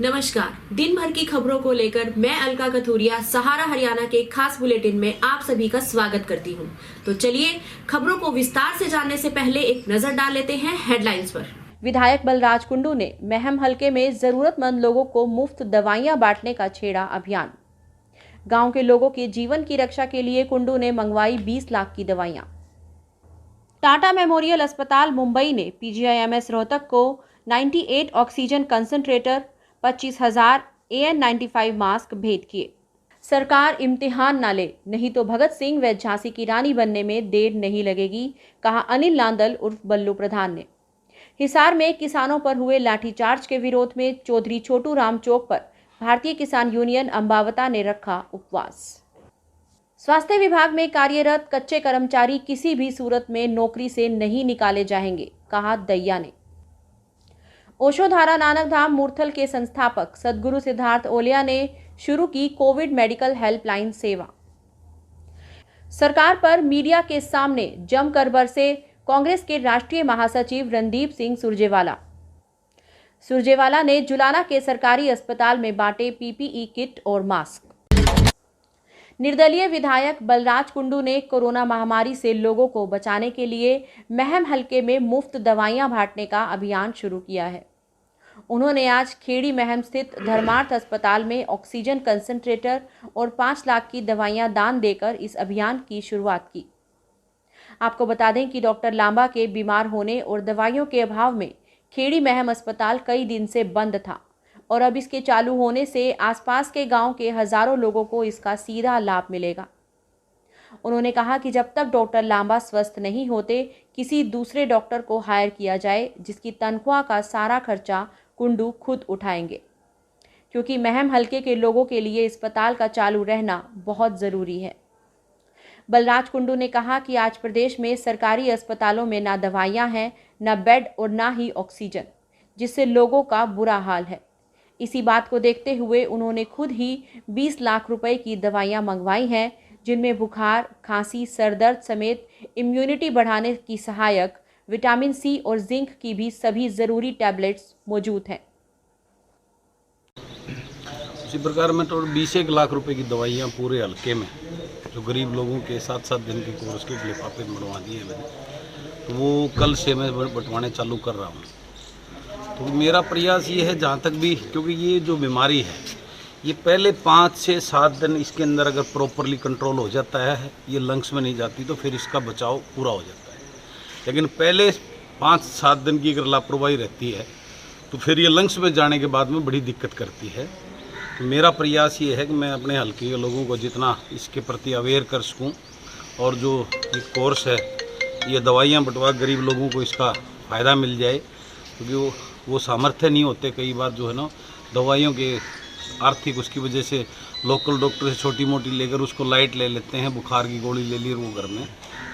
नमस्कार। दिन भर की खबरों को लेकर मैं अलका कथूरिया सहारा हरियाणा के खास बुलेटिन में आप सभी का स्वागत करती हूं। तो चलिए खबरों को विस्तार से जानने से पहले एक नजर डाल लेते हैं हेडलाइंस पर। विधायक बलराज कुंडू ने महम हलके में जरूरतमंद लोगों को मुफ्त दवाइयां बांटने का छेड़ा अभियान। गांव के लोगों के जीवन की रक्षा के लिए कुंडू ने मंगवाई 20 लाख की दवाइयां। टाटा मेमोरियल अस्पताल मुंबई ने पीजीआईएमएस रोहतक को 98 ऑक्सीजन कंसंट्रेटर, 25,000 AN95 मास्क भेंट किए। सरकार इम्तिहान न ले, नहीं तो भगत सिंह व झांसी की रानी बनने में देर नहीं लगेगी, कहा अनिल नांदल उर्फ बल्लू प्रधान ने। हिसार में किसानों पर हुए लाठीचार्ज के विरोध में चौधरी छोटू राम चौक पर भारतीय किसान यूनियन अंबावता ने रखा उपवास। स्वास्थ्य विभाग में कार्यरत कच्चे कर्मचारी किसी भी सूरत में नौकरी से नहीं निकाले जाएंगे, कहा दैया ने। ओशोधारा नानक धाम मूर्थल के संस्थापक सदगुरु सिद्धार्थ ओलिया ने शुरू की कोविड मेडिकल हेल्पलाइन सेवा। सरकार पर मीडिया के सामने जमकर बरसे कांग्रेस के राष्ट्रीय महासचिव रणदीप सिंह सुरजेवाला ने जुलाना के सरकारी अस्पताल में बांटे पीपीई किट और मास्क। निर्दलीय विधायक बलराज कुंडू ने कोरोना महामारी से लोगों को बचाने के लिए महम हलके में मुफ्त दवाइयां बांटने का अभियान शुरू किया है। उन्होंने आज खेड़ी महम स्थित धर्मार्थ अस्पताल में ऑक्सीजन कंसंट्रेटर और 5 लाख की दवाइयां दान देकर इस अभियान की शुरुआत की। आपको बता दें कि डॉक्टर लांबा के बीमार होने और दवाइयों के अभाव में खेड़ी महम अस्पताल कई दिन से बंद था और अब इसके चालू होने से आसपास के गांव के हजारों लोगों को इसका सीधा लाभ मिलेगा। उन्होंने कहा कि जब तक डॉक्टर लांबा स्वस्थ नहीं होते, किसी दूसरे डॉक्टर को हायर किया जाए, जिसकी तनख्वाह का सारा खर्चा कुंडू खुद उठाएंगे, क्योंकि महम हलके के लोगों के लिए अस्पताल का चालू रहना बहुत ज़रूरी है। बलराज कुंडू ने कहा कि आज प्रदेश में सरकारी अस्पतालों में ना दवाइयां हैं, ना बेड और ना ही ऑक्सीजन, जिससे लोगों का बुरा हाल है। इसी बात को देखते हुए उन्होंने खुद ही 20 लाख रुपए की दवाइयां मंगवाई हैं, जिनमें बुखार, खांसी, सरदर्द समेत इम्यूनिटी बढ़ाने की सहायक विटामिन सी और जिंक की भी सभी ज़रूरी टैबलेट्स मौजूद हैं। इसी प्रकार में तो 20 लाख रुपए की दवाइयाँ पूरे हल्के में जो गरीब लोगों के 7-7 दिन के कोर्स के लिफाफे बनवा दिए मैंने, तो वो कल से मैं बंटवाने चालू कर रहा हूँ। तो मेरा प्रयास ये है, जहाँ तक भी, क्योंकि ये जो बीमारी है ये पहले 5 से 7 दिन इसके अंदर अगर प्रॉपरली कंट्रोल हो जाता है, ये लंग्स में नहीं जाती, तो फिर इसका बचाव पूरा हो जाता है। लेकिन पहले 5-7 दिन की अगर लापरवाही रहती है तो फिर ये लंग्स में जाने के बाद में बड़ी दिक्कत करती है। तो मेरा प्रयास ये है कि मैं अपने हल्के के लोगों को जितना इसके प्रति अवेयर कर सकूं, और जो ये कोर्स है, ये दवाइयाँ बंटवा गरीब लोगों को इसका फ़ायदा मिल जाए, क्योंकि वो सामर्थ्य नहीं होते कई बार जो है ना, दवाइयों के आर्थिक उसकी वजह से लोकल डॉक्टर से छोटी मोटी लेकर उसको लाइट ले लेते हैं, बुखार की गोली ले ली वो घर में।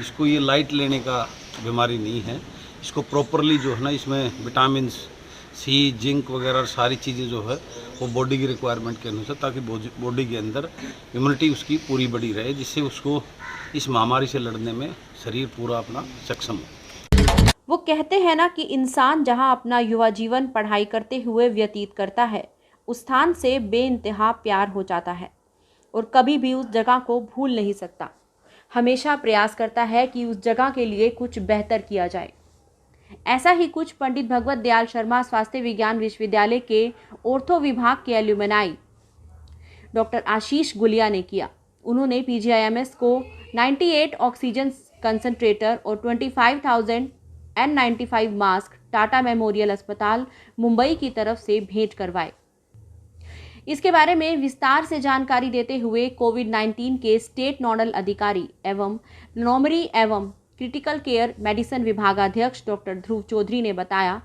इसको ये लाइट लेने का बीमारी नहीं है, इसको प्रॉपरली जो है ना, इसमें विटामिन सी, जिंक वगैरह सारी चीज़ें जो है वो बॉडी की रिक्वायरमेंट के अनुसार, ताकि बॉडी के अंदर इम्यूनिटी उसकी पूरी बड़ी रहे, जिससे उसको इस महामारी से लड़ने में शरीर पूरा अपना सक्षम हो। वो कहते हैं ना कि इंसान जहां अपना युवा जीवन पढ़ाई करते हुए व्यतीत करता है, उस स्थान से बेइंतहा प्यार हो जाता है और कभी भी उस जगह को भूल नहीं सकता। हमेशा प्रयास करता है कि उस जगह के लिए कुछ बेहतर किया जाए। ऐसा ही कुछ पंडित भगवत दयाल शर्मा स्वास्थ्य विज्ञान विश्वविद्यालय के ऑर्थो विभाग के एल्यूमनाई डॉक्टर आशीष गुलिया ने किया। उन्होंने पीजीआईएमएस को 98 ऑक्सीजन कंसंट्रेटर और 25,000 N95 मास्क टाटा मेमोरियल अस्पताल मुंबई की तरफ से भेंट करवाए। इसके बारे में विस्तार से जानकारी देते हुए कोविड-19 के स्टेट नोडल अधिकारी एवं प्लमोनरी एवं क्रिटिकल केयर मेडिसिन विभागाध्यक्ष डॉक्टर ध्रुव चौधरी ने बताया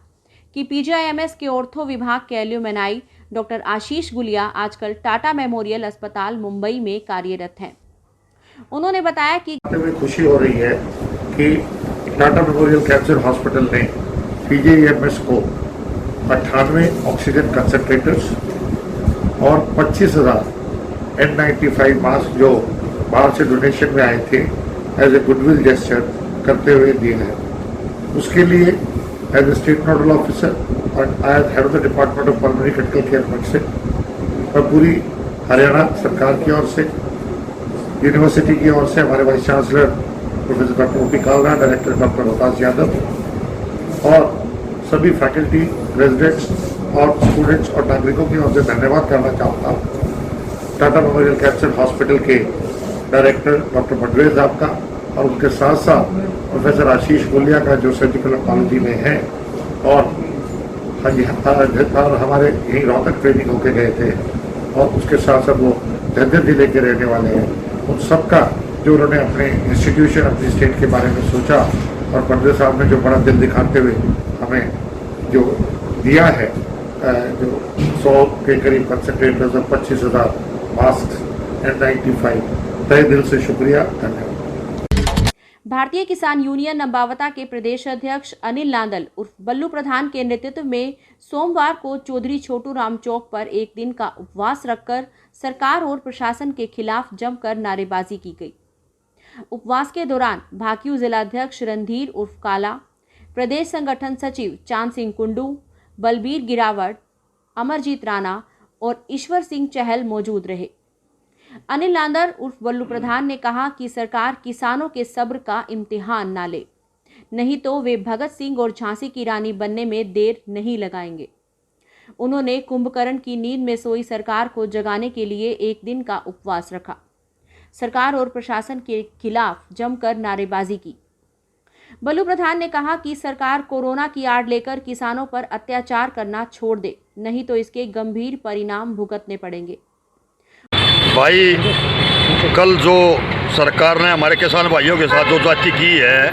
कि पीजीआईएमएस के ऑर्थो विभाग के एल्यूमनाई डॉक्टर आशीष गुलिया आजकल टाटा मेमोरियल अस्पताल मुंबई में कार्यरत हैं। उन्होंने बताया कि खुशी हो रही है कि टाटा मेमोरियल कैंसर हॉस्पिटल ने पीजीआईएमएस को 98 ऑक्सीजन कंसंट्रेटर्स और 25,000 N95 मास्क जो बाहर से डोनेशन में आए थे एज ए गुडविल जेस्चर करते हुए दिए हैं। उसके लिए as a state nodal officer as head of the department of pulmonary critical care unit से और पूरी हरियाणा सरकार की ओर से, यूनिवर्सिटी की ओर से, हमारे vice chancellor professor doctor OP Kalra, director doctor Rohtas Yadav और सभी फैकल्टी, रेजिडेंट्स और स्टूडेंट्स और नागरिकों की ओर से धन्यवाद करना चाहता हूँ। टाटा मेमोरियल कैंसर हॉस्पिटल के डायरेक्टर डॉक्टर भटवे साहब का और उनके साथ साथ प्रोफेसर आशीष गोलिया का जो सर्जिकल ऑन्कोलॉजी में है और हमारे यहीं रोहतक ट्रेनिंग होके गए थे और उसके साथ साथ वो झज्जर जिले के रहने वाले हैं, उन सबका जो उन्होंने अपने इंस्टीट्यूशन, अपनी स्टेट के बारे में सोचा और पंडित साहब ने जो बड़ा दिल दिखाते हुए हमें जो दिया है, जो 100 के करीब कंसंट्रेटर्स और 25,000 मास्क एंड 95, तहे दिल से शुक्रिया, धन्यवाद। भारतीय किसान यूनियन अंबावता के प्रदेश अध्यक्ष अनिल नांदल उर्फ बल्लू प्रधान के नेतृत्व में सोमवार को चौधरी छोटू राम चौक पर एक दिन का उपवास रखकर सरकार और प्रशासन के खिलाफ जमकर नारेबाजी की गई। उपवास के दौरान भाकियू जिलाध्यक्ष रणधीर उर्फ काला, प्रदेश संगठन सचिव चांद सिंह कुंडू, बलबीर गिरावट, अमरजीत राणा और ईश्वर सिंह चहल मौजूद रहे। अनिल नांदल उर्फ बल्लू प्रधान ने कहा कि सरकार किसानों के सब्र का इम्तिहान ना ले, नहीं तो वे भगत सिंह और झांसी की रानी बनने में देर नहीं लगाएंगे। उन्होंने कुंभकर्ण की नींद में सोई सरकार को जगाने के लिए एक दिन का उपवास रखा, सरकार और प्रशासन के खिलाफ जमकर नारेबाजी की। बल्लू प्रधान ने कहा कि सरकार कोरोना की आड़ लेकर किसानों पर अत्याचार करना छोड़ दे, नहीं तो इसके गंभीर परिणाम भुगतने पड़ेंगे। भाई, कल जो सरकार ने हमारे किसान भाइयों के साथ जो जाति की है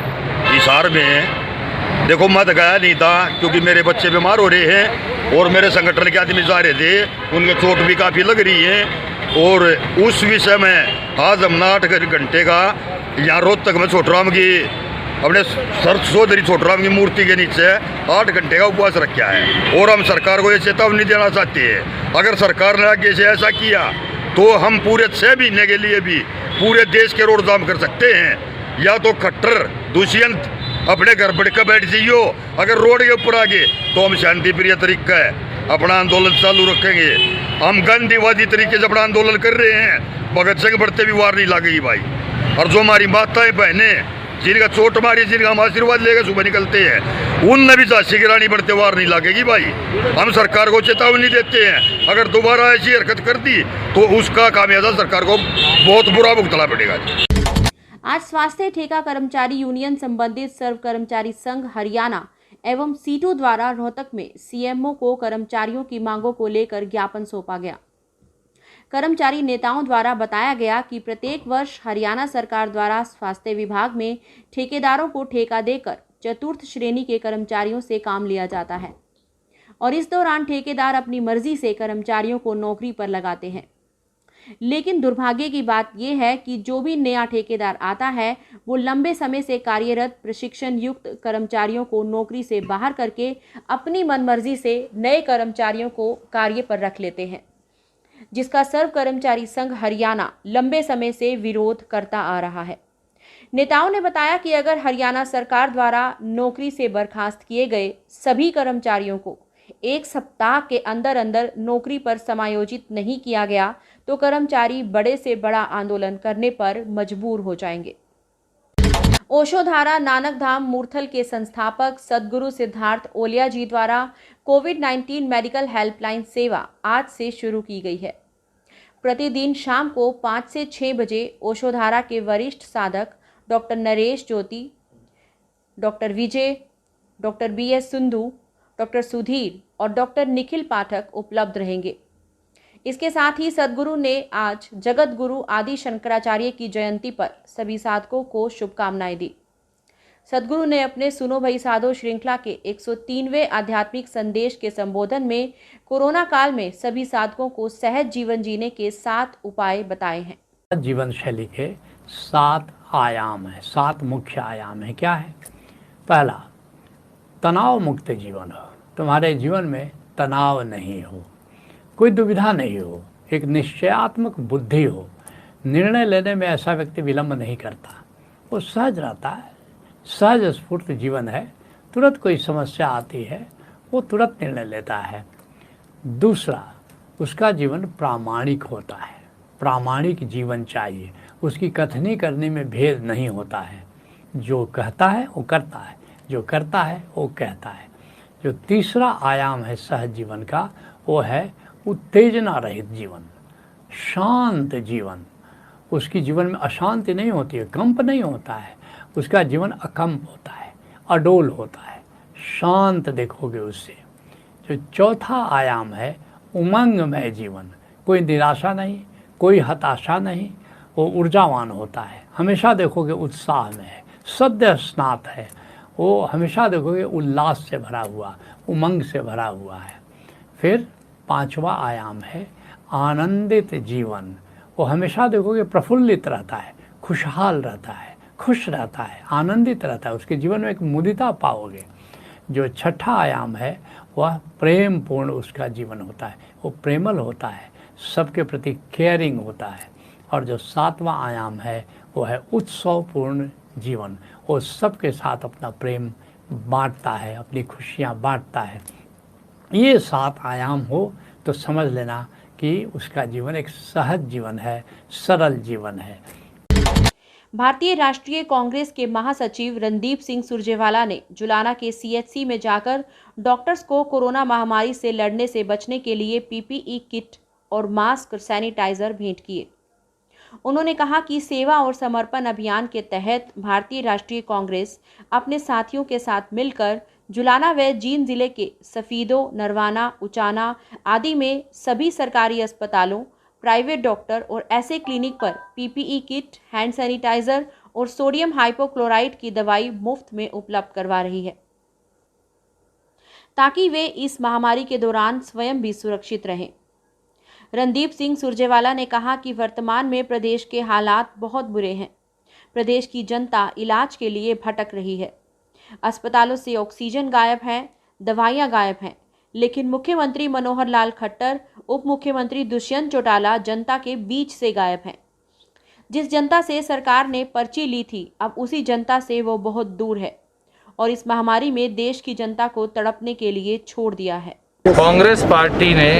हिसार में, देखो मैं तो गया नहीं था क्योंकि मेरे बच्चे बीमार हो रहे हैं और मेरे संगठन के आदमी जा रहे थे, उनके चोट भी काफ़ी लग रही है। और उस विषय में आज हम 8 घंटे का यहाँ रोहतक में छोटराम की अपने सर चौधरी छोटराम की मूर्ति के नीचे 8 घंटे का उपवास रखा है। और हम सरकार को ये चेतावनी देना चाहते हैं, अगर सरकार ने आगे से ऐसा किया तो हम पूरे 6 महीने के लिए भी पूरे देश के रोड जाम कर सकते हैं। या तो खट्टर दुष्यंत अपने घर बैठ जाइयो, अगर रोड के ऊपर आ गए तो हम शांति प्रिय तरीका है अपना आंदोलन चालू रखेंगे। हम गांधीवादी तरीके से अपना आंदोलन कर रहे हैं, भगत सिंह बढ़ते भी वार नहीं लगेगी भाई। और जो हमारी माताएं बहनें जिनका चोट मारी, जिनका हम आशीर्वाद लेकर सुबह निकलते हैं, उनने भी झांसी की रानी बढ़ते वार नहीं लगेगी भाई। हम सरकार को चेतावनी देते हैं, अगर दोबारा ऐसी हरकत कर दी तो उसका खामियाजा सरकार को बहुत बुरा भुगतना पड़ेगा। आज स्वास्थ्य ठेका कर्मचारी यूनियन संबंधित सर्व कर्मचारी संघ हरियाणा एवं सीटू द्वारा रोहतक में सीएमओ को कर्मचारियों की मांगों को लेकर ज्ञापन सौंपा गया। कर्मचारी नेताओं द्वारा बताया गया कि प्रत्येक वर्ष हरियाणा सरकार द्वारा स्वास्थ्य विभाग में ठेकेदारों को ठेका देकर चतुर्थ श्रेणी के कर्मचारियों से काम लिया जाता है और इस दौरान ठेकेदार अपनी मर्जी से कर्मचारियों को नौकरी पर लगाते हैं। लेकिन दुर्भाग्य की बात यह है कि जो भी नया ठेकेदार आता है वो लंबे समय से कार्यरत प्रशिक्षण युक्त कर्मचारियों को नौकरी से बाहर करके अपनी मनमर्जी से नए कर्मचारियों को कार्य पर रख लेते हैं, जिसका सर्व कर्मचारी संघ हरियाणा लंबे समय से विरोध करता आ रहा है। नेताओं ने बताया कि अगर हरियाणा सरकार द्वारा नौकरी से बर्खास्त किए गए सभी कर्मचारियों को 1 सप्ताह के अंदर अंदर नौकरी पर समायोजित नहीं किया गया तो कर्मचारी बड़े से बड़ा आंदोलन करने पर मजबूर हो जाएंगे। ओशोधारा नानक धाम मूर्थल के संस्थापक सदगुरु सिद्धार्थ ओलिया जी द्वारा कोविड-19 मेडिकल हेल्पलाइन सेवा आज से शुरू की गई है। प्रतिदिन शाम को 5 से 6 बजे ओशोधारा के वरिष्ठ साधक doctor Naresh Jyoti, doctor Vijay, doctor BS Sindhu, doctor Sudhir और डॉक्टर निखिल पाठक उपलब्ध रहेंगे। इसके साथ ही सदगुरु ने आज जगत गुरु आदि शंकराचार्य की जयंती पर सभी साधकों को शुभकामनाएं दी। सदगुरु ने अपने सुनो भाई साधो श्रृंखला के 103वें आध्यात्मिक संदेश के संबोधन में कोरोना काल में सभी साधकों को सहज जीवन जीने के 7 उपाय बताए हैं। जीवन शैली के 7 आयाम है, 7 मुख्य आयाम है। क्या है? पहला, तनाव मुक्त जीवन हो, तुम्हारे जीवन में तनाव नहीं हो, कोई दुविधा नहीं हो, एक निश्चयात्मक बुद्धि हो, निर्णय लेने में ऐसा व्यक्ति विलंब नहीं करता, वो सहज रहता है, सहज स्फूर्त जीवन है। तुरंत कोई समस्या आती है वो तुरंत निर्णय लेता है। दूसरा, उसका जीवन प्रामाणिक होता है, प्रामाणिक जीवन चाहिए, उसकी कथनी करने में भेद नहीं होता है, जो कहता है वो करता है, जो करता है वो कहता है। जो तीसरा आयाम है सहज जीवन का, वो है उत्तेजना रहित जीवन, शांत जीवन। उसकी जीवन में अशांति नहीं होती है, कंप नहीं होता है, उसका जीवन अकंप होता है, अडोल होता है, शांत देखोगे उससे। जो चौथा आयाम है उमंगमय जीवन, कोई निराशा नहीं, कोई हताशा नहीं, वो ऊर्जावान होता है, हमेशा देखोगे उत्साह में है, सद्य स्नात है, वो हमेशा देखोगे उल्लास से भरा हुआ, उमंग से भरा हुआ है। फिर पांचवा आयाम है आनंदित जीवन, वो हमेशा देखोगे प्रफुल्लित रहता है, खुशहाल रहता है, खुश रहता है, आनंदित रहता है, उसके जीवन में एक मुदिता पाओगे। जो छठा आयाम है वह प्रेम पूर्ण उसका जीवन होता है, वो प्रेमल होता है, सबके प्रति केयरिंग होता है। और जो सातवां आयाम है वो है उत्सवपूर्ण जीवन, वो सबके साथ अपना प्रेम बांटता है, अपनी खुशियाँ बांटता है। ये 7 आयाम हो तो समझ लेना कि उसका जीवन एक सहज जीवन है, सरल जीवन है। भारतीय राष्ट्रीय कांग्रेस के महासचिव रणदीप सिंह सुरजेवाला ने जुलाना के सीएचसी में जाकर डॉक्टर्स को कोरोना महामारी से लड़ने से बचने के लिए पीपीई किट और मास्क और सैनिटाइजर भेंट किए। उन्होंने कहा कि सेवा और समर्पण अभियान के तहत भारतीय राष्ट्रीय कांग्रेस अपने साथियों के साथ मिलकर जुलाना व जींद जिले के सफीदो, नरवाना, उचाना आदि में सभी सरकारी अस्पतालों, प्राइवेट डॉक्टर और ऐसे क्लिनिक पर पीपीई किट, हैंड सैनिटाइजर और सोडियम हाइपोक्लोराइड की दवाई मुफ्त में उपलब्ध करवा रही है, ताकि वे इस महामारी के दौरान स्वयं भी सुरक्षित रहें। रणदीप सिंह सुरजेवाला ने कहा कि वर्तमान में प्रदेश के हालात बहुत बुरे हैं। प्रदेश की जनता इलाज के लिए भटक रही है। अस्पतालों से ऑक्सीजन गायब है, दवाइयां गायब हैं, लेकिन मुख्यमंत्री मनोहर लाल खट्टर, उप मुख्यमंत्री दुष्यंत चौटाला जनता के बीच से गायब हैं। जिस जनता से सरकार ने पर्ची ली थी, अब उसी जनता से वो बहुत दूर है और इस महामारी में देश की जनता को तड़पने के लिए छोड़ दिया है। कांग्रेस पार्टी ने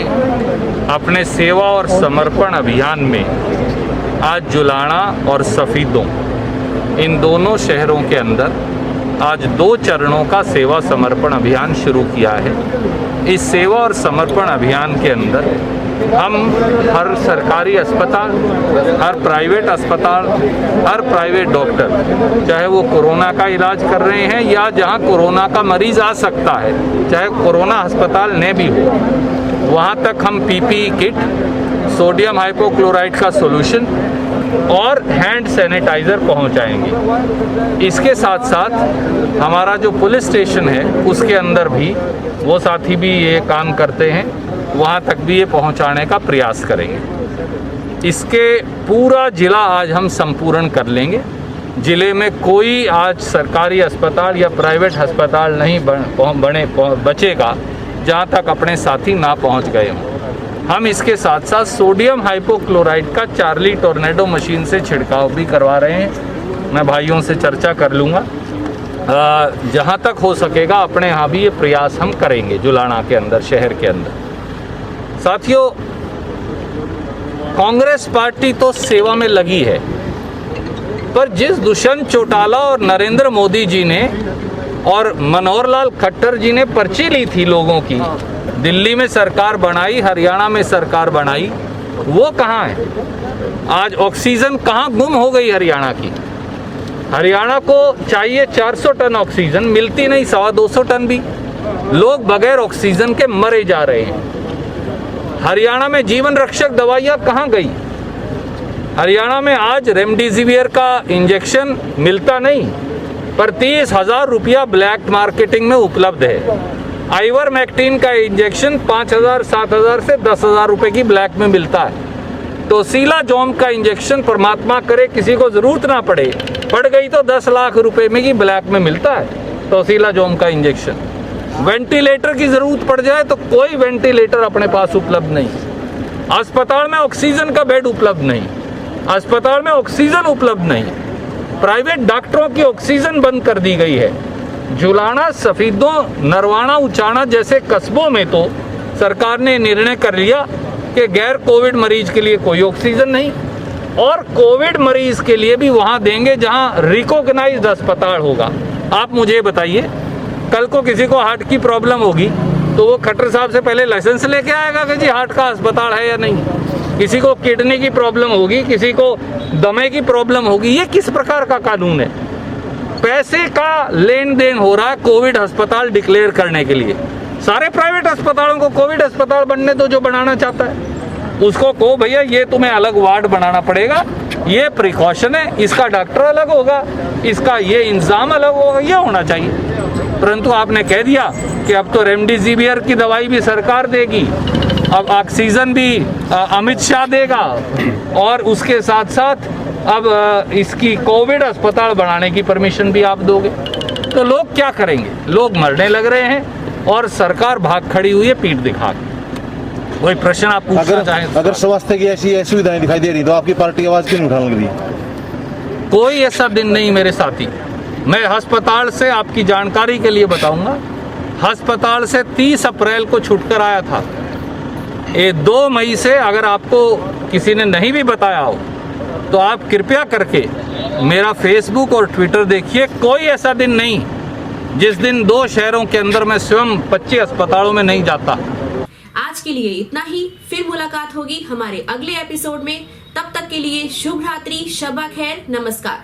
अपने सेवा और समर्पण अभियान में आज जुलाना और सफीदों, इन दोनों शहरों के अंदर आज 2 चरणों का सेवा समर्पण अभियान शुरू किया है। इस सेवा और समर्पण अभियान के अंदर हम हर सरकारी अस्पताल, हर प्राइवेट अस्पताल, हर प्राइवेट डॉक्टर, चाहे वो कोरोना का इलाज कर रहे हैं या जहां कोरोना का मरीज आ सकता है, चाहे कोरोना अस्पताल ने भी हो, वहां तक हम पीपीई किट, सोडियम हाइपोक्लोराइड का सोल्यूशन और हैंड सैनिटाइज़र पहुंचाएंगे। इसके साथ साथ हमारा जो पुलिस स्टेशन है उसके अंदर भी वो साथी भी ये काम करते हैं, वहाँ तक भी ये पहुँचाने का प्रयास करेंगे। इसके पूरा ज़िला आज हम संपूर्ण कर लेंगे। ज़िले में कोई आज सरकारी अस्पताल या प्राइवेट अस्पताल नहीं बचेगा जहाँ तक अपने साथी ना पहुँच गए हों। हम इसके साथ साथ सोडियम हाइपोक्लोराइड का चार्ली टोर्नेडो मशीन से छिड़काव भी करवा रहे हैं। मैं भाइयों से चर्चा कर लूँगा, जहाँ तक हो सकेगा अपने यहाँ भी ये प्रयास हम करेंगे जुलाना के अंदर, शहर के अंदर। साथियों, कांग्रेस पार्टी तो सेवा में लगी है, पर जिस दुष्यंत चौटाला और नरेंद्र मोदी जी ने और मनोहर लाल खट्टर जी ने पर्ची ली थी लोगों की, दिल्ली में सरकार बनाई, हरियाणा में सरकार बनाई, वो कहाँ है? आज ऑक्सीजन कहाँ गुम हो गई हरियाणा की? हरियाणा को चाहिए 400 टन ऑक्सीजन, मिलती नहीं 250 टन भी। लोग बगैर ऑक्सीजन के मरे जा रहे हैं। हरियाणा में जीवन रक्षक दवाइयाँ कहाँ गई? हरियाणा में आज रेमडेसिविर का इंजेक्शन मिलता नहीं, पर 30,000 रुपया ब्लैक मार्केटिंग में उपलब्ध है। आइवरमेक्टिन का इंजेक्शन 5,000, 7,000 से 10,000 रुपये की ब्लैक में मिलता है। टोसिलाजोम का इंजेक्शन परमात्मा करे किसी को ज़रूरत ना पड़े, पड़ गई तो 10 लाख रुपए में की ब्लैक में मिलता है टोसिलाजोम का इंजेक्शन। वेंटिलेटर की ज़रूरत पड़ जाए तो कोई वेंटिलेटर अपने पास उपलब्ध नहीं। अस्पताल में ऑक्सीजन का बेड उपलब्ध नहीं, अस्पताल में ऑक्सीजन उपलब्ध नहीं। प्राइवेट डॉक्टरों की ऑक्सीजन बंद कर दी गई है। जुलाना, सफीदों, नरवाना, उचाना जैसे कस्बों में तो सरकार ने निर्णय कर लिया कि गैर कोविड मरीज के लिए कोई ऑक्सीजन नहीं, और कोविड मरीज के लिए भी वहां देंगे जहां रिकॉग्नाइज्ड अस्पताल होगा। आप मुझे बताइए, कल को किसी को हार्ट की प्रॉब्लम होगी तो वो खट्टर साहब से पहले लाइसेंस लेके आएगा कि जी हार्ट का अस्पताल है या नहीं। किसी को किडनी की प्रॉब्लम होगी, किसी को दमे की प्रॉब्लम होगी। ये किस प्रकार का कानून है? पैसे का लेन देन हो रहा है कोविड अस्पताल डिक्लेयर करने के लिए। सारे प्राइवेट अस्पतालों को कोविड अस्पताल बनने दो, जो बनाना चाहता है उसको कहो भैया ये तुम्हें अलग वार्ड बनाना पड़ेगा, ये प्रिकॉशन है, इसका डॉक्टर अलग होगा, इसका ये इंतजाम अलग होगा, ये होना चाहिए। परंतु आपने कह दिया कि अब तो रेमडेसिविर की दवाई भी सरकार देगी, अब ऑक्सीजन भी अमित शाह देगा, और उसके साथ साथ अब इसकी कोविड अस्पताल बनाने की परमिशन भी आप दोगे। तो लोग क्या करेंगे? लोग मरने लग रहे हैं और सरकार भाग खड़ी हुई है पीठ दिखा के। कोई प्रश्न आप पूछना चाहें? अगर स्वास्थ्य की ऐसी सुविधाएं दिखाई दे रही तो आपकी पार्टी आवाज क्यों नहीं उठाने लग रही है? कोई ऐसा दिन नहीं मेरे साथी। मैं अस्पताल से आपकी जानकारी के लिए बताऊंगा, अस्पताल से 30 अप्रैल को छूटकर आया था। ये 2 मई से अगर आपको किसी ने नहीं भी बताया हो तो आप कृपया करके मेरा फेसबुक और ट्विटर देखिए। कोई ऐसा दिन नहीं जिस दिन 2 शहरों के अंदर मैं स्वयं 25 अस्पतालों में नहीं जाता। आज के लिए इतना ही, फिर मुलाकात होगी हमारे अगले एपिसोड में। तब तक के लिए शुभ रात्रि, शब्बा खैर, नमस्कार।